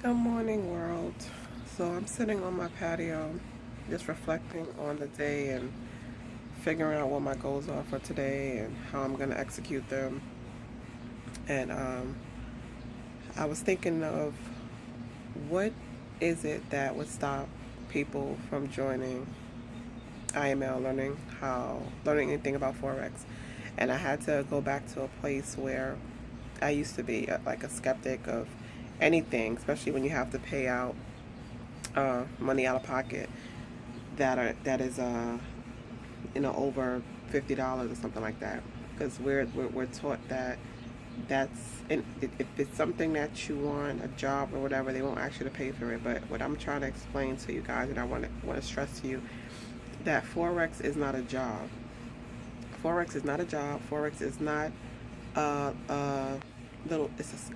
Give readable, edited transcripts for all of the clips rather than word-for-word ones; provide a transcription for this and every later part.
Good morning, world. So I'm sitting on my patio, just reflecting on the day and figuring out what my goals are for today and how I'm going to execute them. And I was thinking of what is it that would stop people from joining IML, learning anything about Forex. And I had to go back to a place where I used to be like a skeptic of anything, especially when you have to pay out money out of pocket that is over $50 or something like that, because we're taught that if it's something that you want, a job or whatever, they won't ask you to pay for it. But what I'm trying to explain to you guys, and I want to stress to you, that Forex is not a job. Forex is not a job. Forex is not a little.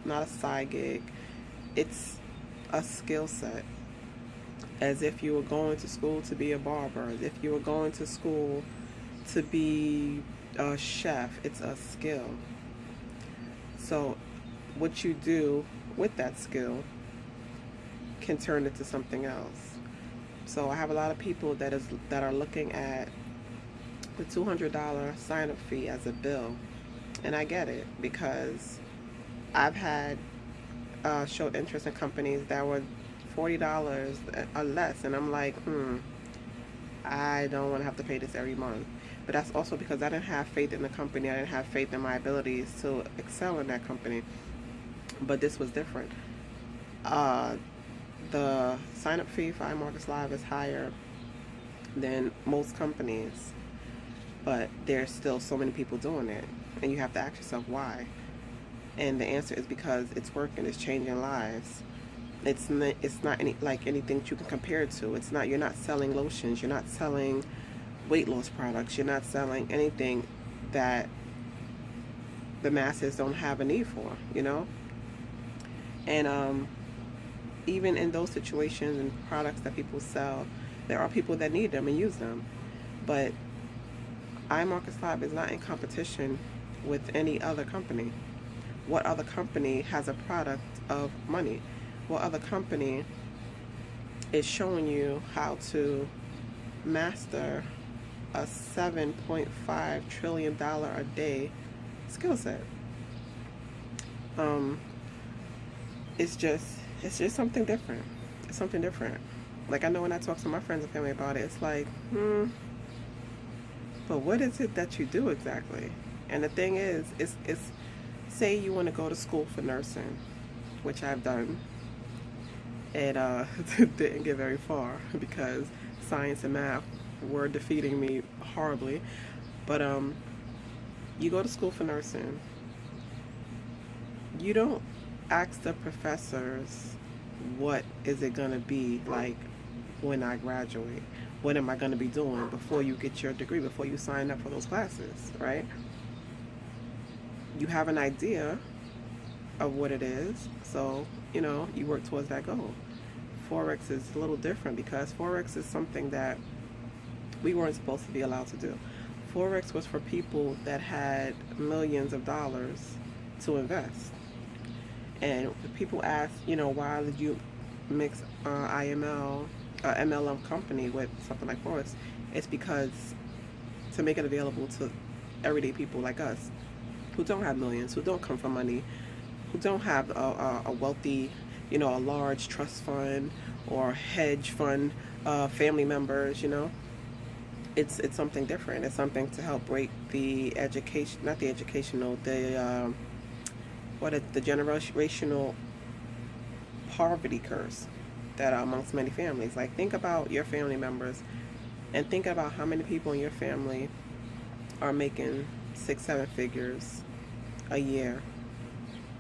Not a side gig. It's a skill set. As if you were going to school to be a barber, as if you were going to school to be a chef. It's a skill. So, what you do with that skill can turn into something else. So, I have a lot of people that are looking at the $200 sign up fee as a bill, and I get it because I've had showed interest in companies that were $40 or less, and I'm like, I don't want to have to pay this every month. But that's also because I didn't have faith in the company. I didn't have faith in my abilities to excel in that company. But this was different. Uh, the sign up fee for iMarketsLive is higher than most companies, but there's still so many people doing it. And you have to ask yourself why. And the answer is because it's working, it's changing lives. It's not anything that you can compare it to. It's not You're not selling lotions, you're not selling weight loss products, you're not selling anything that the masses don't have a need for, And even in those situations and products that people sell, there are people that need them and use them. But iMarketsLive is not in competition with any other company. What other company has a product of money? What other company is showing you how to master a $7.5 trillion a day skill set? Um, it's just something different. It's something different. Like, I know when I talk to my friends and family about it, it's like, but what is it that you do exactly? And the thing is, it's say you want to go to school for nursing, which I've done, and didn't get very far because science and math were defeating me horribly. But you go to school for nursing. You don't ask the professors, what is it going to be like when I graduate? What am I going to be doing before you get your degree, before you sign up for those classes, right? You have an idea of what it is, so you work towards that goal. Forex is a little different because Forex is something that we weren't supposed to be allowed to do. Forex was for people that had millions of dollars to invest. And people ask, why did you mix MLM company with something like Forex? It's because to make it available to everyday people like us who don't have millions, who don't come from money, who don't have a wealthy, a large trust fund or hedge fund, family members, It's something different. It's something to help break the education, not the educational, the generational poverty curse that are amongst many families. Like, think about your family members and think about how many people in your family are making 6, 7 figures a year.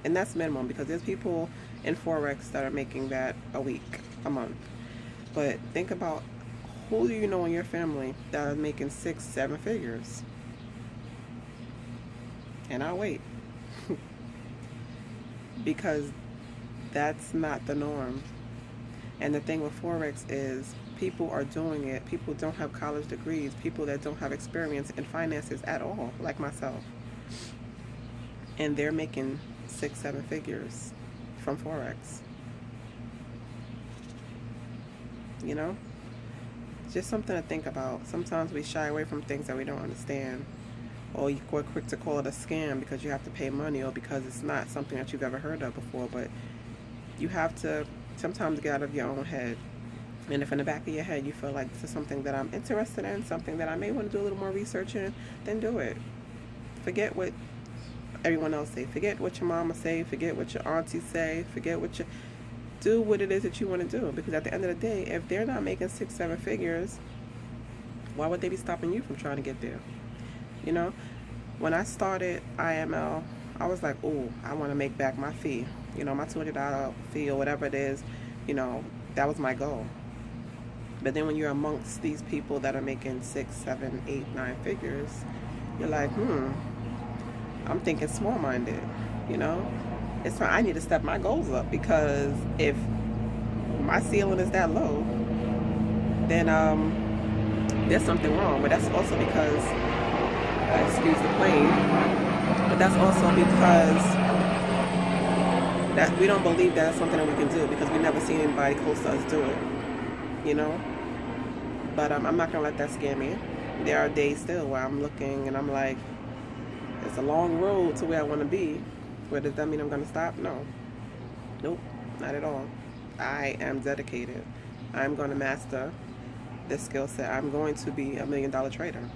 And that's minimum, because there's people in Forex that are making that a week, a month. But think about, who do you know in your family that are making 6, 7 figures? And I'll wait. Because that's not the norm. And the thing with Forex is people are doing it. People don't have college degrees. People that don't have experience in finances at all, like myself. And they're making 6, 7 figures from Forex. you know? Just something to think about. Sometimes we shy away from things that we don't understand, or you're quick to call it a scam because you have to pay money, or because it's not something that you've ever heard of before. But you have to sometimes get out of your own head. And if in the back of your head you feel like this is something that I'm interested in, something that I may want to do a little more research in, then do it. Forget what everyone else say. Forget what your mama say. Forget what your auntie say. Forget what you do. What it is that you want to do. Because at the end of the day, if they're not making 6-7 figures, why would they be stopping you from trying to get there? You know, when I started IML, I was like, oh, I want to make back my fee. You know, my $200 fee or whatever it is. You know, that was my goal. But then when you're amongst these people that are making 6, 7, 8, 9 figures, you're like, I'm thinking small-minded, you know? It's fine. I need to step my goals up, because if my ceiling is that low, then there's something wrong. But that's also because, excuse the plane, but that's also because that we don't believe that's something that we can do, because we never seen anybody close to us do it, you know? But I'm not going to let that scare me. There are days still where I'm looking and I'm like, it's a long road to where I want to be. But does that mean I'm going to stop? No. Nope, not at all. I am dedicated. I'm going to master this skill set. I'm going to be $1 million trader.